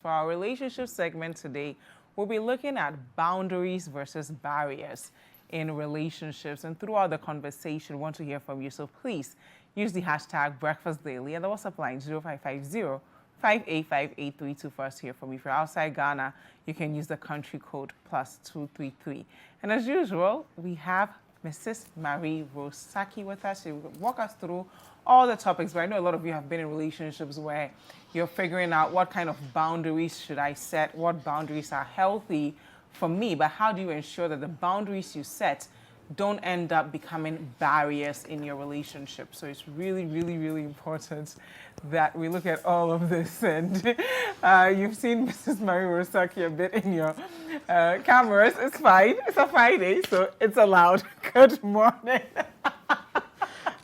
For our relationship segment today, we'll be looking at boundaries versus barriers in relationships. And throughout the conversation, we want to hear from you. So please use the hashtag Breakfast Daily and the WhatsApp line 0550 585 for us to hear from you. If you're outside Ghana, you can use the country code +233. And as usual, we have Mrs. Marie Rose Saki with us. She will walk us through all the topics, but I know a lot of you have been in relationships where you're figuring out what kind of boundaries should I set, what boundaries are healthy for me, but how do you ensure that the boundaries you set don't end up becoming barriers in your relationship? So it's really, really, really important that we look at all of this. And you've seen Mrs. Marie Rosaki a bit in your cameras. It's fine. It's a Friday, so it's allowed. Good morning.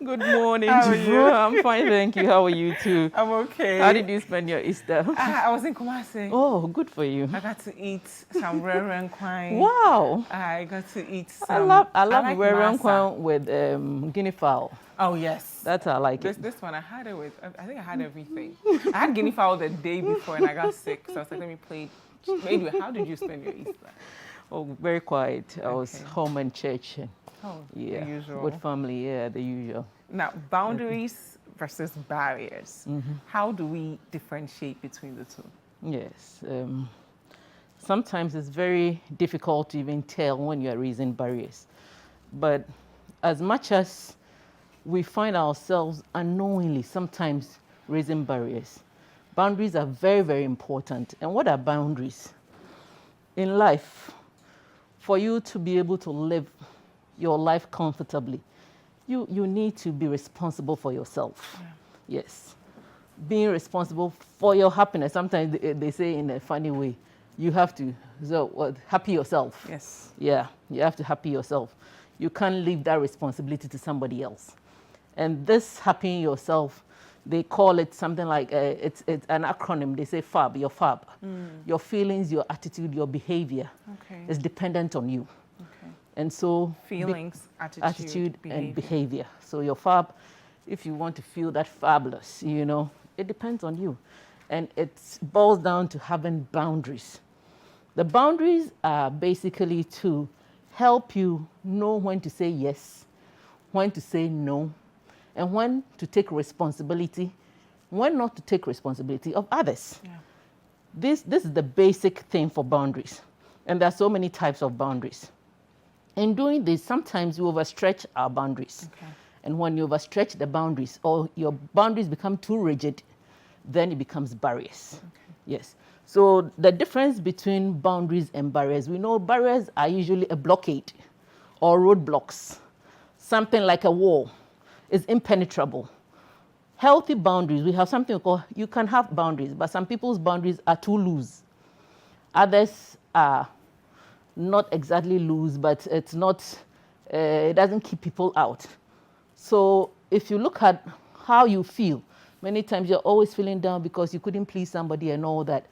Good morning, How are you? I'm fine, thank you. How are you too? I'm okay. How did you spend your Easter? I was in Kumasi. Oh, good for you. I got to eat some rare kwai. Wow. I got to eat some. I love like Werian masa. Kwan with guinea fowl. Oh yes. That's how I like it. This one I had it with. I think I had everything. I had guinea fowl the day before and I got sick, so I was like, let me play. Anyway, how did you spend your Easter? Oh, very quiet. I was Okay. home and church. Oh, Yeah, the usual. with family. Yeah, the usual. Now, boundaries versus barriers. Mm-hmm. How do we differentiate between the two? Yes. Sometimes it's very difficult to even tell when you are raising barriers. But as much as we find ourselves unknowingly sometimes raising barriers, boundaries are very, very important. And what are boundaries? In life, for you to be able to live your life comfortably, you need to be responsible for yourself. Yeah. Yes. Being responsible for your happiness. Sometimes they say in a funny way, you have to happy yourself. Yes. Yeah, you have to happy yourself. You can't leave that responsibility to somebody else. And this happying yourself, they call it something like, it's an acronym. They say FAB, your FAB. Your feelings, your attitude, your behavior Okay. is dependent on you. Okay. And so Feelings, attitude and behavior. So your fab, if you want to feel that fabulous, it depends on you. And it boils down to having boundaries. The boundaries are basically to help you know when to say yes, when to say no, and when to take responsibility, when not to take responsibility of others. Yeah. This is the basic thing for boundaries. And there are so many types of boundaries. In doing this, sometimes we overstretch our boundaries. Okay. And when you overstretch the boundaries or your boundaries become too rigid, then it becomes barriers. Okay. Yes. So the difference between boundaries and barriers, we know barriers are usually a blockade or roadblocks. Something like a wall is impenetrable. Healthy boundaries, we have something called, you can have boundaries, but some people's boundaries are too loose. Others are not exactly loose, but it's not, it doesn't keep people out. So if you look at how you feel, many times you're always feeling down because you couldn't please somebody and all that,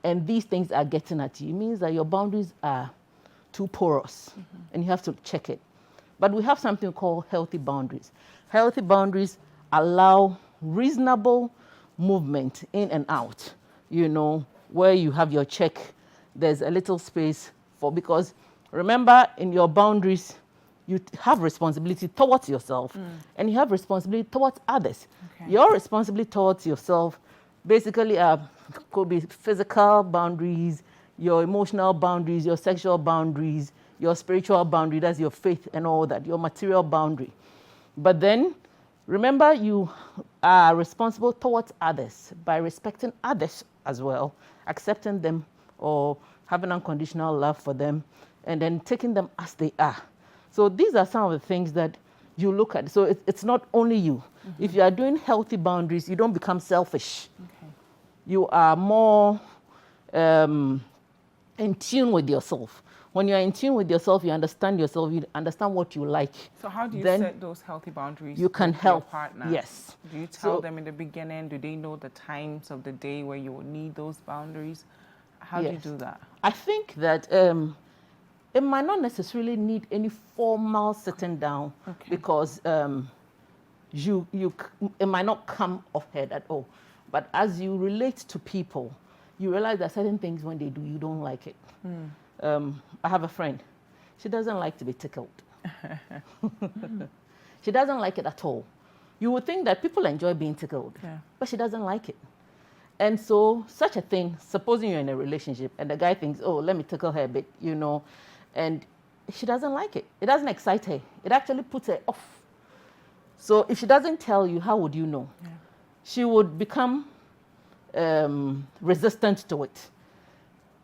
and these things are getting at you. It means that your boundaries are too porous, and you have to check it. But we have something called healthy boundaries. Healthy boundaries allow reasonable movement in and out, where you have your check, there's a little space because remember, in your boundaries, you have responsibility towards yourself and you have responsibility towards others. Okay. Your responsibility towards yourself basically could be physical boundaries, your emotional boundaries, your sexual boundaries, your spiritual boundary, that's your faith and all that, your material boundary. But then, remember, you are responsible towards others by respecting others as well, accepting them or having unconditional love for them, and then taking them as they are. So these are some of the things that you look at. So it's not only you. If you are doing healthy boundaries, you don't become selfish. Okay. You are more in tune with yourself. When you're in tune with yourself, you understand what you like. So how do you Then set those healthy boundaries you can with help. your partner? Yes. Do you tell So- them in the beginning? Do they know the times of the day where you will need those boundaries? How do you Yes. do that? I think that it might not necessarily need any formal sitting down Okay. because it might not come off head at all. But as you relate to people, you realize that certain things when they do, you don't like it. I have a friend. She doesn't like to be tickled. She doesn't like it at all. You would think that people enjoy being tickled, but she doesn't like it. And so such a thing, supposing you're in a relationship and the guy thinks, oh, let me tickle her a bit, you know, and she doesn't like it. It doesn't excite her. It actually puts her off. So if she doesn't tell you, how would you know? She would become resistant to it.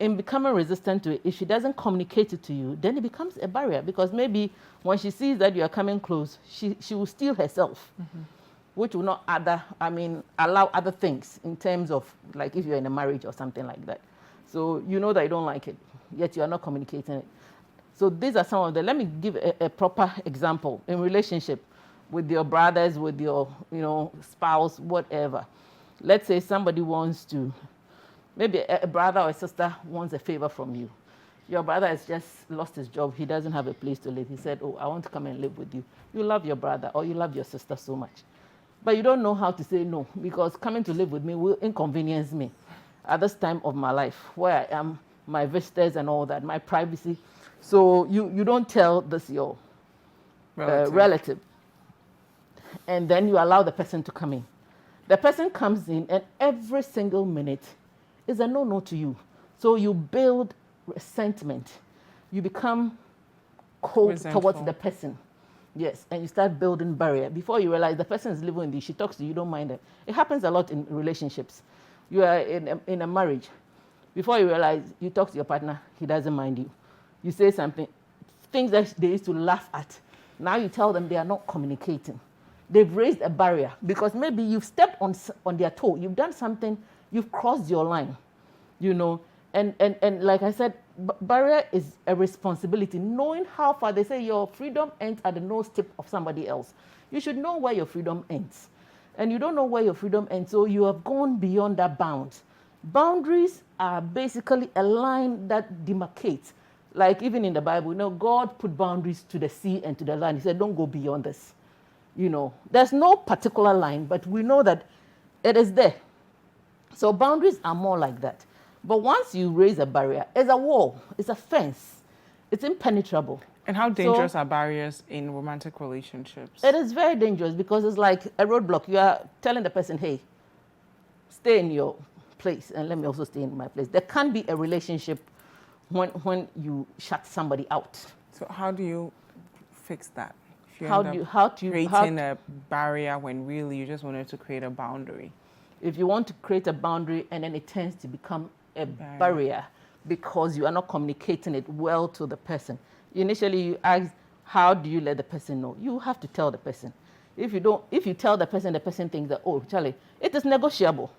In becoming resistant to it, if she doesn't communicate it to you, then it becomes a barrier, because maybe when she sees that you are coming close, she will steel herself, which will not allow other things in terms of, like, if you're in a marriage or something like that. So you know that you don't like it, yet you are not communicating it. So these are some of the, let me give a proper example in relationship with your brothers, with your, spouse, whatever. Let's say somebody wants to, maybe a brother or a sister wants a favor from you. Your brother has just lost his job. He doesn't have a place to live. He said, oh, I want to come and live with you. You love your brother or you love your sister so much. But you don't know how to say no, because coming to live with me will inconvenience me at this time of my life, where I am, my visitors and all that, my privacy. So you don't tell this your relative. And then you allow the person to come in. The person comes in and every single minute is a no-no to you. So you build resentment. You become cold towards the person. Yes, and you start building barrier. Before you realize the person is living with you, she talks to you, you don't mind her. It happens a lot in relationships. You are in a marriage. Before you realize, you talk to your partner, he doesn't mind you. You say something, things that they used to laugh at. Now you tell them they are not communicating. They've raised a barrier because maybe you've stepped on their toe. You've done something, you've crossed your line, And like I said, barrier is a responsibility. Knowing how far, they say your freedom ends at the nose tip of somebody else. You should know where your freedom ends. And you don't know where your freedom ends, so you have gone beyond that bound. Boundaries are basically a line that demarcates. Like even in the Bible, God put boundaries to the sea and to the land. He said, don't go beyond this. There's no particular line, but we know that it is there. So boundaries are more like that. But once you raise a barrier, it's a wall, it's a fence, it's impenetrable. And how dangerous are barriers in romantic relationships? It is very dangerous because it's like a roadblock. You are telling the person, hey, stay in your place and let me also stay in my place. There can't be a relationship when you shut somebody out. So how do you fix that? How do you creating a barrier when really you just wanted to create a boundary? If you want to create a boundary and then it tends to become a barrier because you are not communicating it well to the person. Initially you ask, how do you let the person know? You have to tell the person. If you tell the person thinks that, oh, Charlie, it is negotiable.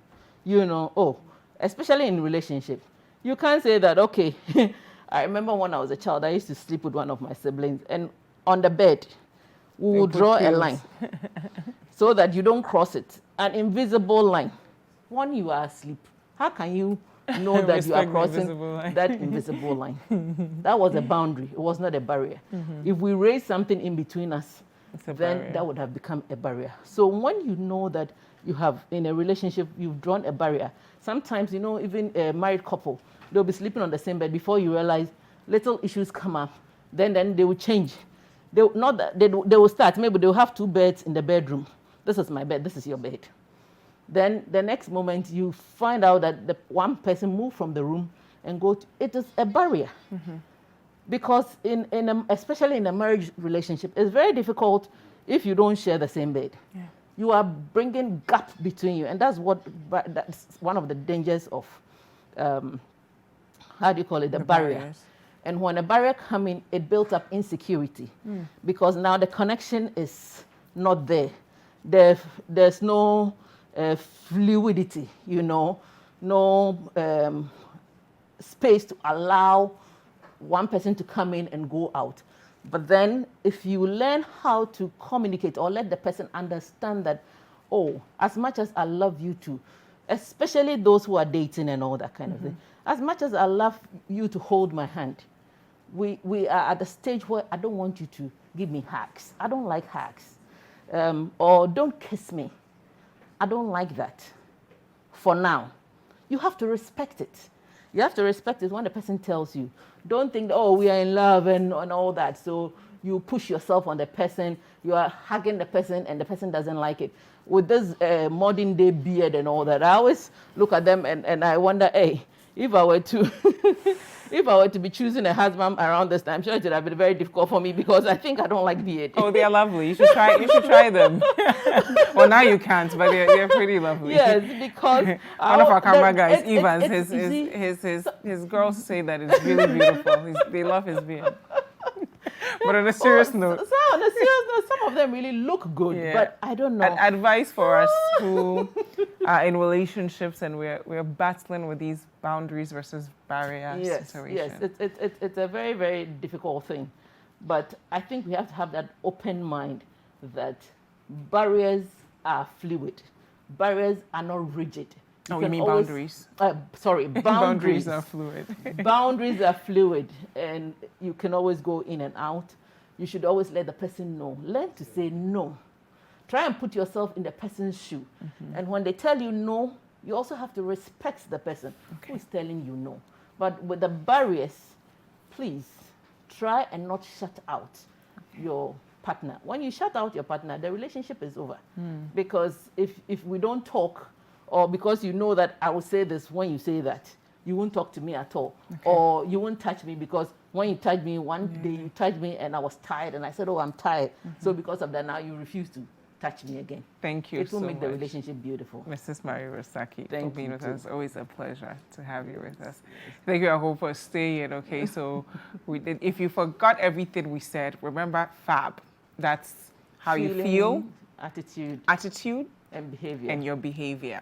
Especially in relationship. You can't say that, okay, I remember when I was a child, I used to sleep with one of my siblings, and on the bed, we will draw a line so that you don't cross it. An invisible line. When you are asleep, how can you know that you are crossing that invisible line? That was a boundary. It was not a barrier. If we raise something in between us, then that would have become a barrier. So when you know that you have, in a relationship, you've drawn a barrier. Sometimes, even a married couple, they'll be sleeping on the same bed. Before you realize, little issues come up. Then they will change. They will start. Maybe they'll have two beds in the bedroom. This is my bed. This is your bed. Then the next moment you find out that the one person moved from the room and it is a barrier. Because especially in a marriage relationship, it's very difficult if you don't share the same bed. You are bringing gap between you, and that's one of the dangers of the barrier. And when a barrier comes in, it builds up insecurity because now the connection is not there. There's no fluidity, no space to allow one person to come in and go out. But then if you learn how to communicate or let the person understand that, oh, as much as I love you too, especially those who are dating and all that kind of thing, as much as I love you to hold my hand, we are at the stage where I don't want you to give me hugs. I don't like hugs. Or don't kiss me. I don't like that. For now. you have to respect it. You have to respect it when the person tells you. Don't think, oh, we are in love and all that. So you push yourself on the person, you are hugging the person, and the person doesn't like it. With this modern day beard and all that, I always look at them and I wonder, hey, if I were to if I were to be choosing a husband around this time, sure it would have been very difficult for me because I think I don't like beard. Oh, they are lovely. You should try. You should try them. Well, now you can't, but they're pretty lovely. Yes, because one of our camera guys, Evans, his girls say that it's really beautiful. They love his beard. But on a serious note, so on a serious note, some of them really look good, yeah. but I don't know. Advice for us who are in relationships and we're battling with these boundaries versus barriers situation. Yes, it's a very, very difficult thing. But I think we have to have that open mind that barriers are fluid. Barriers are not rigid. You mean boundaries? Sorry, boundaries. Boundaries are fluid. Boundaries are fluid, and you can always go in and out. You should always let the person know. Learn to say no. Try and put yourself in the person's shoe. Mm-hmm. And when they tell you no, you also have to respect the person who is telling you no. But with the barriers, please try and not shut out your partner. When you shut out your partner, the relationship is over. Because if we don't talk, or because you know that I will say this when you say that, you won't talk to me at all. Or you won't touch me because when you touched me one day, you touched me and I was tired and I said, oh, I'm tired. So because of that, now you refuse to touch me again. Thank you It will so make the much, relationship beautiful. Mrs. Mary Rosaki, for Thank being you with too. us. Always a pleasure to have you with us. Thank you, I hope, for staying. Okay, so we did. If you forgot everything we said, remember FAB. That's how you feel, attitude, attitude, and behavior. and your behavior.